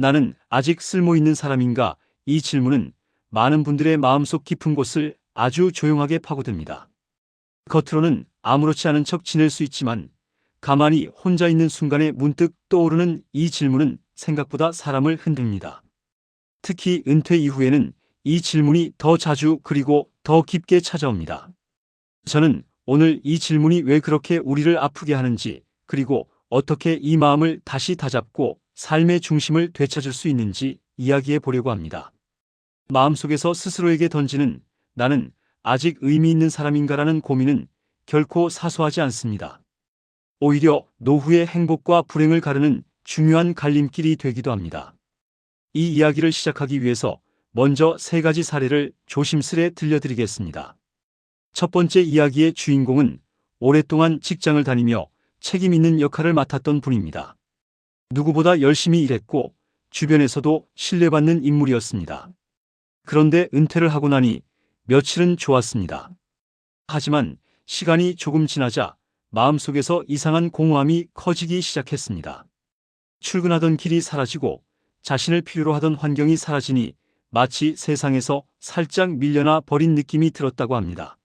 나는 아직 쓸모 있는 사람인가? 이 질문은 많은 분들의 마음속 깊은 곳을 아주 조용하게 파고듭니다. 겉으로는 아무렇지 않은 척 지낼 수 있지만 가만히 혼자 있는 순간에 문득 떠오르는 이 질문은 생각보다 사람을 흔듭니다. 특히 은퇴 이후에는 이 질문이 더 자주 그리고 더 깊게 찾아옵니다. 저는 오늘 이 질문이 왜 그렇게 우리를 아프게 하는지, 그리고 어떻게 이 마음을 다시 다잡고 삶의 중심을 되찾을 수 있는지 이야기해 보려고 합니다. 마음속에서 스스로에게 던지는 나는 아직 의미 있는 사람인가라는 고민은 결코 사소하지 않습니다. 오히려 노후의 행복과 불행을 가르는 중요한 갈림길이 되기도 합니다. 이 이야기를 시작하기 위해서 먼저 세 가지 사례를 조심스레 들려드리겠습니다. 첫 번째 이야기의 주인공은 오랫동안 직장을 다니며 책임 있는 역할을 맡았던 분입니다. 누구보다 열심히 일했고 주변에서도 신뢰받는 인물이었습니다. 그런데 은퇴를 하고 나니 며칠은 좋았습니다. 하지만 시간이 조금 지나자 마음속에서 이상한 공허함이 커지기 시작했습니다. 출근하던 길이 사라지고 자신을 필요로 하던 환경이 사라지니 마치 세상에서 살짝 밀려나 버린 느낌이 들었다고 합니다.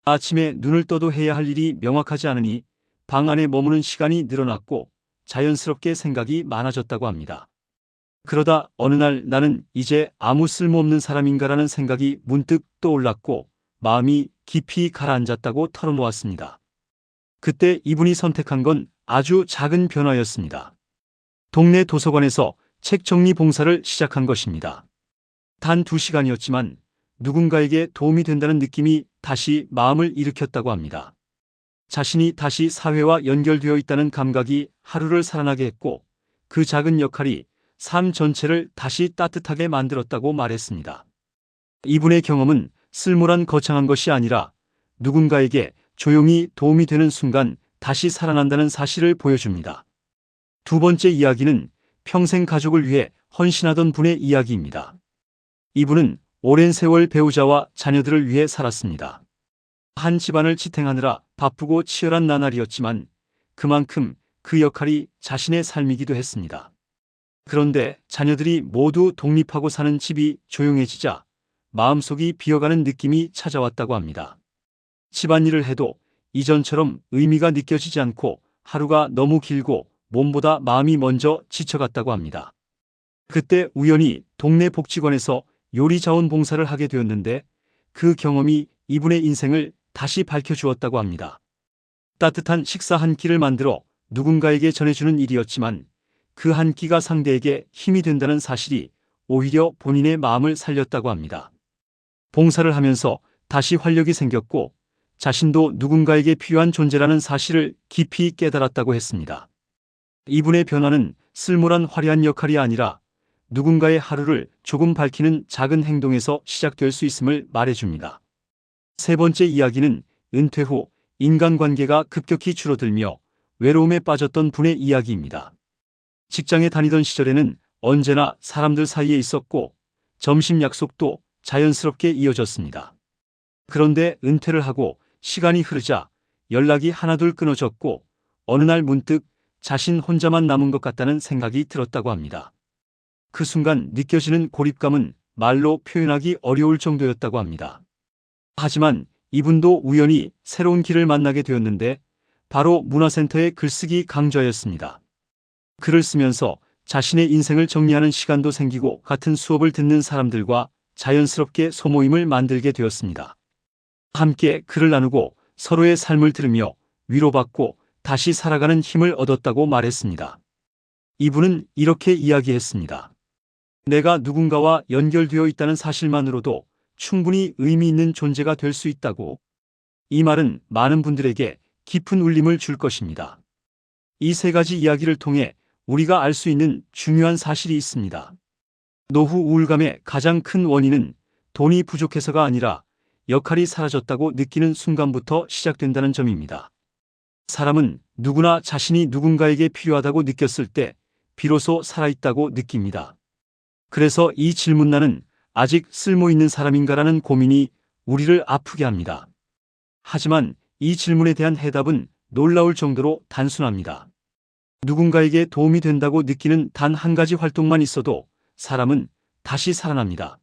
아침에 눈을 떠도 해야 할 일이 명확하지 않으니 방 안에 머무는 시간이 늘어났고 자연스럽게 생각이 많아졌다고 합니다. 그러다 어느 날 나는 이제 아무 쓸모없는 사람인가라는 생각이 문득 떠올랐고 마음이 깊이 가라앉았다고 털어놓았습니다. 그때 이분이 선택한 건 아주 작은 변화였습니다. 동네 도서관에서 책 정리 봉사를 시작한 것입니다. 단 2시간이었지만 누군가에게 도움이 된다는 느낌이 다시 마음을 일으켰다고 합니다. 자신이 다시 사회와 연결되어 있다는 감각이 하루를 살아나게 했고 그 작은 역할이 삶 전체를 다시 따뜻하게 만들었다고 말했습니다. 이분의 경험은 쓸모란 거창한 것이 아니라 누군가에게 조용히 도움이 되는 순간 다시 살아난다는 사실을 보여줍니다. 두 번째 이야기는 평생 가족을 위해 헌신하던 분의 이야기입니다. 이분은 오랜 세월 배우자와 자녀들을 위해 살았습니다. 한 집안을 지탱하느라 바쁘고 치열한 나날이었지만 그만큼 그 역할이 자신의 삶이기도 했습니다. 그런데 자녀들이 모두 독립하고 사는 집이 조용해지자 마음속이 비어가는 느낌이 찾아왔다고 합니다. 집안일을 해도 이전처럼 의미가 느껴지지 않고 하루가 너무 길고 몸보다 마음이 먼저 지쳐갔다고 합니다. 그때 우연히 동네 복지관에서 요리 자원 봉사를 하게 되었는데 그 경험이 이분의 인생을 다시 밝혀주었다고 합니다. 따뜻한 식사 한 끼를 만들어 누군가에게 전해주는 일이었지만 그 한 끼가 상대에게 힘이 된다는 사실이 오히려 본인의 마음을 살렸다고 합니다. 봉사를 하면서 다시 활력이 생겼고 자신도 누군가에게 필요한 존재라는 사실을 깊이 깨달았다고 했습니다. 이분의 변화는 쓸모란 화려한 역할이 아니라 누군가의 하루를 조금 밝히는 작은 행동에서 시작될 수 있음을 말해줍니다. 세 번째 이야기는 은퇴 후 인간관계가 급격히 줄어들며 외로움에 빠졌던 분의 이야기입니다. 직장에 다니던 시절에는 언제나 사람들 사이에 있었고 점심 약속도 자연스럽게 이어졌습니다. 그런데 은퇴를 하고 시간이 흐르자 연락이 하나둘 끊어졌고 어느 날 문득 자신 혼자만 남은 것 같다는 생각이 들었다고 합니다. 그 순간 느껴지는 고립감은 말로 표현하기 어려울 정도였다고 합니다. 하지만 이분도 우연히 새로운 길을 만나게 되었는데 바로 문화센터의 글쓰기 강좌였습니다. 글을 쓰면서 자신의 인생을 정리하는 시간도 생기고 같은 수업을 듣는 사람들과 자연스럽게 소모임을 만들게 되었습니다. 함께 글을 나누고 서로의 삶을 들으며 위로받고 다시 살아가는 힘을 얻었다고 말했습니다. 이분은 이렇게 이야기했습니다. 내가 누군가와 연결되어 있다는 사실만으로도 충분히 의미 있는 존재가 될 수 있다고. 이 말은 많은 분들에게 깊은 울림을 줄 것입니다. 이 세 가지 이야기를 통해 우리가 알 수 있는 중요한 사실이 있습니다. 노후 우울감의 가장 큰 원인은 돈이 부족해서가 아니라 역할이 사라졌다고 느끼는 순간부터 시작된다는 점입니다. 사람은 누구나 자신이 누군가에게 필요하다고 느꼈을 때 비로소 살아있다고 느낍니다. 그래서 이 질문 나는 아직 쓸모있는 사람인가라는 고민이 우리를 아프게 합니다. 하지만 이 질문에 대한 해답은 놀라울 정도로 단순합니다. 누군가에게 도움이 된다고 느끼는 단 한 가지 활동만 있어도 사람은 다시 살아납니다.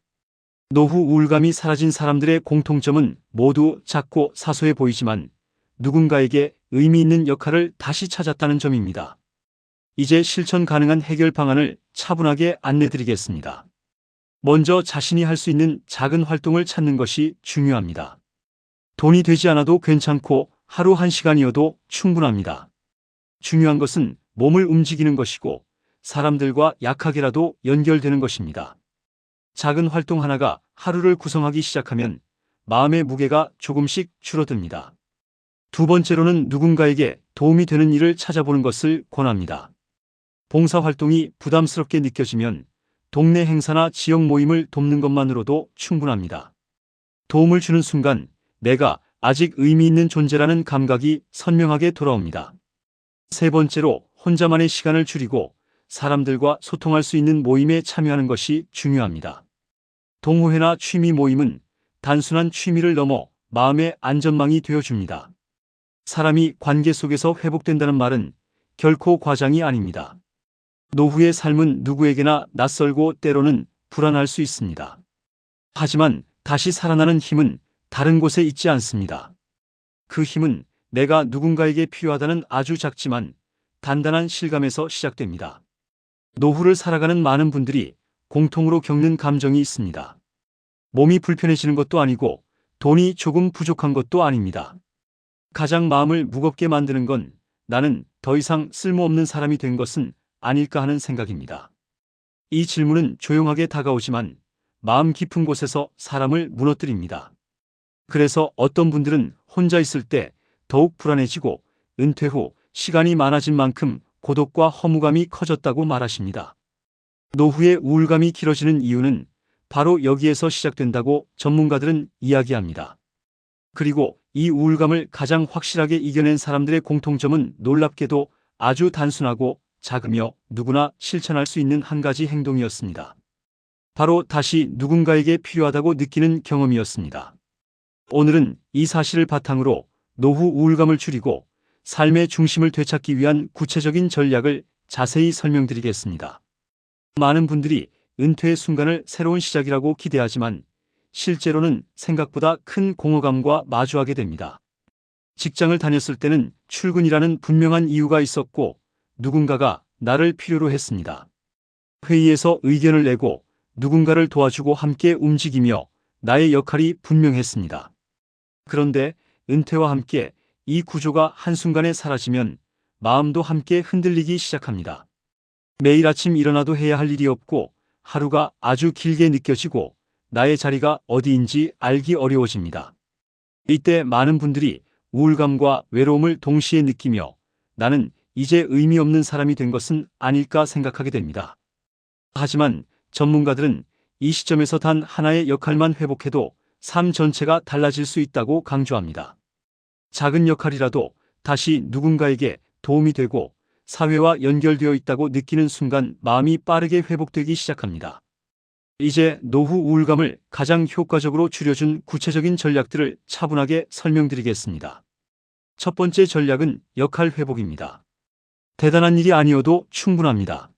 노후 우울감이 사라진 사람들의 공통점은 모두 작고 사소해 보이지만 누군가에게 의미 있는 역할을 다시 찾았다는 점입니다. 이제 실천 가능한 해결 방안을 차분하게 안내드리겠습니다. 먼저 자신이 할 수 있는 작은 활동을 찾는 것이 중요합니다. 돈이 되지 않아도 괜찮고 하루 1시간이어도 충분합니다. 중요한 것은 몸을 움직이는 것이고 사람들과 약하게라도 연결되는 것입니다. 작은 활동 하나가 하루를 구성하기 시작하면 마음의 무게가 조금씩 줄어듭니다. 두 번째로는 누군가에게 도움이 되는 일을 찾아보는 것을 권합니다. 봉사활동이 부담스럽게 느껴지면 동네 행사나 지역 모임을 돕는 것만으로도 충분합니다. 도움을 주는 순간 내가 아직 의미 있는 존재라는 감각이 선명하게 돌아옵니다. 세 번째로 혼자만의 시간을 줄이고 사람들과 소통할 수 있는 모임에 참여하는 것이 중요합니다. 동호회나 취미 모임은 단순한 취미를 넘어 마음의 안전망이 되어줍니다. 사람이 관계 속에서 회복된다는 말은 결코 과장이 아닙니다. 노후의 삶은 누구에게나 낯설고 때로는 불안할 수 있습니다. 하지만 다시 살아나는 힘은 다른 곳에 있지 않습니다. 그 힘은 내가 누군가에게 필요하다는 아주 작지만 단단한 실감에서 시작됩니다. 노후를 살아가는 많은 분들이 공통으로 겪는 감정이 있습니다. 몸이 불편해지는 것도 아니고 돈이 조금 부족한 것도 아닙니다. 가장 마음을 무겁게 만드는 건 나는 더 이상 쓸모없는 사람이 된 것은 아닐까 하는 생각입니다. 이 질문은 조용하게 다가오지만 마음 깊은 곳에서 사람을 무너뜨립니다. 그래서 어떤 분들은 혼자 있을 때 더욱 불안해지고 은퇴 후 시간이 많아진 만큼 고독과 허무감이 커졌다고 말하십니다. 노후의 우울감이 길어지는 이유는 바로 여기에서 시작된다고 전문가들은 이야기합니다. 그리고 이 우울감을 가장 확실하게 이겨낸 사람들의 공통점은 놀랍게도 아주 단순하고 작으며 누구나 실천할 수 있는 한 가지 행동이었습니다. 바로 다시 누군가에게 필요하다고 느끼는 경험이었습니다. 오늘은 이 사실을 바탕으로 노후 우울감을 줄이고 삶의 중심을 되찾기 위한 구체적인 전략을 자세히 설명드리겠습니다. 많은 분들이 은퇴의 순간을 새로운 시작이라고 기대하지만 실제로는 생각보다 큰 공허감과 마주하게 됩니다. 직장을 다녔을 때는 출근이라는 분명한 이유가 있었고 누군가가 나를 필요로 했습니다. 회의에서 의견을 내고 누군가를 도와주고 함께 움직이며 나의 역할이 분명했습니다. 그런데 은퇴와 함께 이 구조가 한순간에 사라지면 마음도 함께 흔들리기 시작합니다. 매일 아침 일어나도 해야 할 일이 없고 하루가 아주 길게 느껴지고 나의 자리가 어디인지 알기 어려워집니다. 이때 많은 분들이 우울감과 외로움을 동시에 느끼며 나는 이제 의미 없는 사람이 된 것은 아닐까 생각하게 됩니다. 하지만 전문가들은 이 시점에서 단 하나의 역할만 회복해도 삶 전체가 달라질 수 있다고 강조합니다. 작은 역할이라도 다시 누군가에게 도움이 되고 사회와 연결되어 있다고 느끼는 순간 마음이 빠르게 회복되기 시작합니다. 이제 노후 우울감을 가장 효과적으로 줄여준 구체적인 전략들을 차분하게 설명드리겠습니다. 첫 번째 전략은 역할 회복입니다. 대단한 일이 아니어도 충분합니다.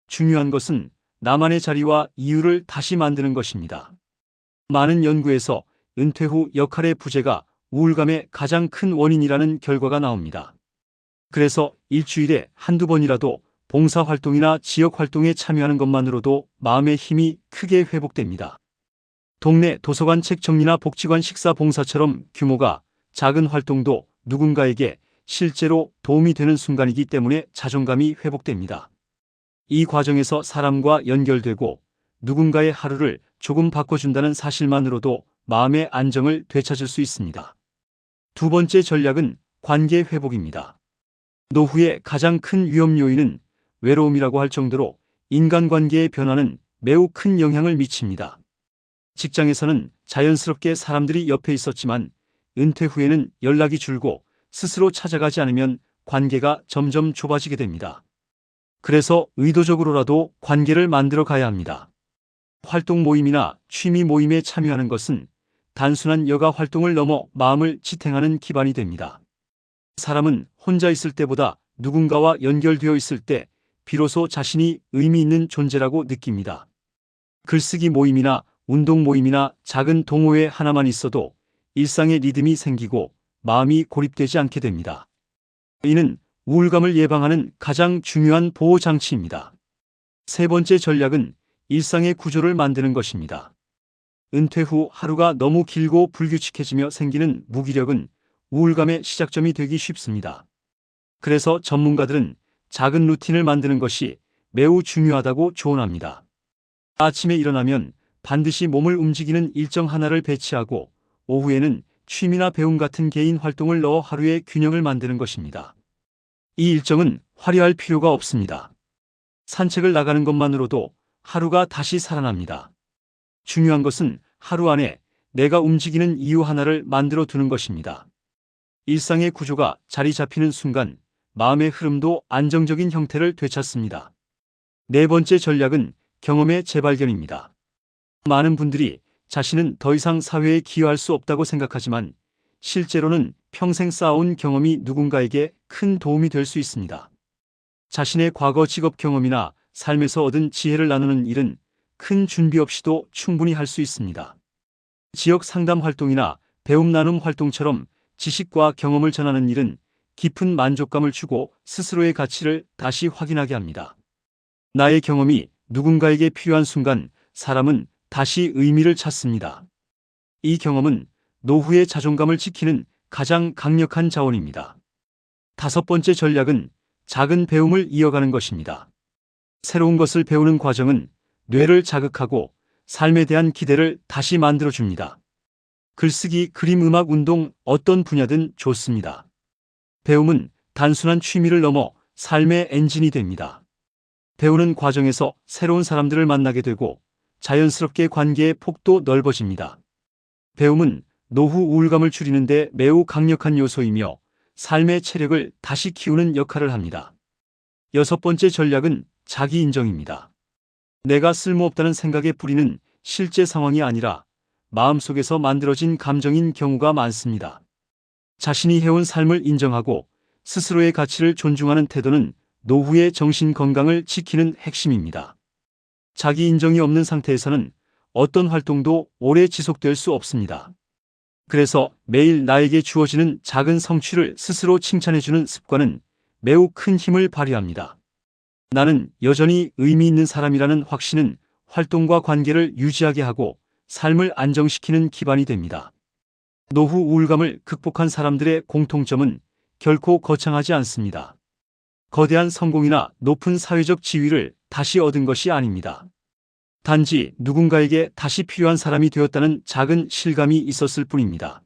중요한 것은 나만의 자리와 이유를 다시 만드는 것입니다. 많은 연구에서 은퇴 후 역할의 부재가 우울감의 가장 큰 원인이라는 결과가 나옵니다. 그래서 일주일에 한두 번이라도 봉사활동이나 지역활동에 참여하는 것만으로도 마음의 힘이 크게 회복됩니다. 동네 도서관 책 정리나 복지관 식사 봉사처럼 규모가 작은 활동도 누군가에게 실제로 도움이 되는 순간이기 때문에 자존감이 회복됩니다. 이 과정에서 사람과 연결되고 누군가의 하루를 조금 바꿔준다는 사실만으로도 마음의 안정을 되찾을 수 있습니다. 두 번째 전략은 관계 회복입니다. 노후의 가장 큰 위험 요인은 외로움이라고 할 정도로 인간관계의 변화는 매우 큰 영향을 미칩니다. 직장에서는 자연스럽게 사람들이 옆에 있었지만 은퇴 후에는 연락이 줄고 스스로 찾아가지 않으면 관계가 점점 좁아지게 됩니다. 그래서 의도적으로라도 관계를 만들어 가야 합니다. 활동 모임이나 취미 모임에 참여하는 것은 단순한 여가 활동을 넘어 마음을 지탱하는 기반이 됩니다. 사람은 혼자 있을 때보다 누군가와 연결되어 있을 때 비로소 자신이 의미 있는 존재라고 느낍니다. 글쓰기 모임이나 운동 모임이나 작은 동호회 하나만 있어도 일상의 리듬이 생기고 마음이 고립되지 않게 됩니다. 이는 우울감을 예방하는 가장 중요한 보호 장치입니다. 세 번째 전략은 일상의 구조를 만드는 것입니다. 은퇴 후 하루가 너무 길고 불규칙해지며 생기는 무기력은 우울감의 시작점이 되기 쉽습니다. 그래서 전문가들은 작은 루틴을 만드는 것이 매우 중요하다고 조언합니다. 아침에 일어나면 반드시 몸을 움직이는 일정 하나를 배치하고 오후에는 취미나 배움 같은 개인 활동을 넣어 하루의 균형을 만드는 것입니다. 이 일정은 화려할 필요가 없습니다. 산책을 나가는 것만으로도 하루가 다시 살아납니다. 중요한 것은 하루 안에 내가 움직이는 이유 하나를 만들어 두는 것입니다. 일상의 구조가 자리 잡히는 순간 마음의 흐름도 안정적인 형태를 되찾습니다. 네 번째 전략은 경험의 재발견입니다. 많은 분들이 자신은 더 이상 사회에 기여할 수 없다고 생각하지만 실제로는 평생 쌓아온 경험이 누군가에게 큰 도움이 될 수 있습니다. 자신의 과거 직업 경험이나 삶에서 얻은 지혜를 나누는 일은 큰 준비 없이도 충분히 할 수 있습니다. 지역 상담 활동이나 배움 나눔 활동처럼 지식과 경험을 전하는 일은 깊은 만족감을 주고 스스로의 가치를 다시 확인하게 합니다. 나의 경험이 누군가에게 필요한 순간 사람은 다시 의미를 찾습니다. 이 경험은 노후의 자존감을 지키는 가장 강력한 자원입니다. 다섯 번째 전략은 작은 배움을 이어가는 것입니다. 새로운 것을 배우는 과정은 뇌를 자극하고 삶에 대한 기대를 다시 만들어줍니다. 글쓰기, 그림, 음악, 운동, 어떤 분야든 좋습니다. 배움은 단순한 취미를 넘어 삶의 엔진이 됩니다. 배우는 과정에서 새로운 사람들을 만나게 되고 자연스럽게 관계의 폭도 넓어집니다. 배움은 노후 우울감을 줄이는 데 매우 강력한 요소이며 삶의 체력을 다시 키우는 역할을 합니다. 여섯 번째 전략은 자기 인정입니다. 내가 쓸모없다는 생각에 뿌리는 실제 상황이 아니라 마음속에서 만들어진 감정인 경우가 많습니다. 자신이 해온 삶을 인정하고 스스로의 가치를 존중하는 태도는 노후의 정신 건강을 지키는 핵심입니다. 자기 인정이 없는 상태에서는 어떤 활동도 오래 지속될 수 없습니다. 그래서 매일 나에게 주어지는 작은 성취를 스스로 칭찬해주는 습관은 매우 큰 힘을 발휘합니다. 나는 여전히 의미 있는 사람이라는 확신은 활동과 관계를 유지하게 하고 삶을 안정시키는 기반이 됩니다. 노후 우울감을 극복한 사람들의 공통점은 결코 거창하지 않습니다. 거대한 성공이나 높은 사회적 지위를 다시 얻은 것이 아닙니다. 단지 누군가에게 다시 필요한 사람이 되었다는 작은 실감이 있었을 뿐입니다.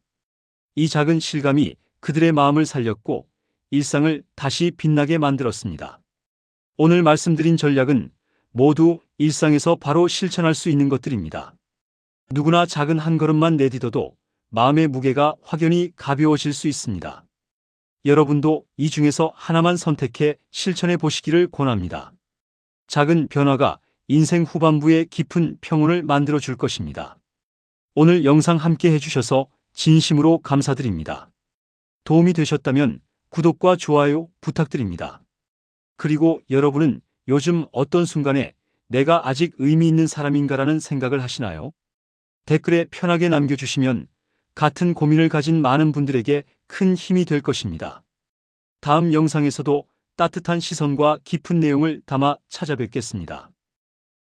이 작은 실감이 그들의 마음을 살렸고 일상을 다시 빛나게 만들었습니다. 오늘 말씀드린 전략은 모두 일상에서 바로 실천할 수 있는 것들입니다. 누구나 작은 한 걸음만 내딛어도 마음의 무게가 확연히 가벼워질 수 있습니다. 여러분도 이 중에서 하나만 선택해 실천해 보시기를 권합니다. 작은 변화가 인생 후반부에 깊은 평온을 만들어 줄 것입니다. 오늘 영상 함께 해주셔서 진심으로 감사드립니다. 도움이 되셨다면 구독과 좋아요 부탁드립니다. 그리고 여러분은 요즘 어떤 순간에 내가 아직 의미 있는 사람인가라는 생각을 하시나요? 댓글에 편하게 남겨주시면 같은 고민을 가진 많은 분들에게 큰 힘이 될 것입니다. 다음 영상에서도 따뜻한 시선과 깊은 내용을 담아 찾아뵙겠습니다.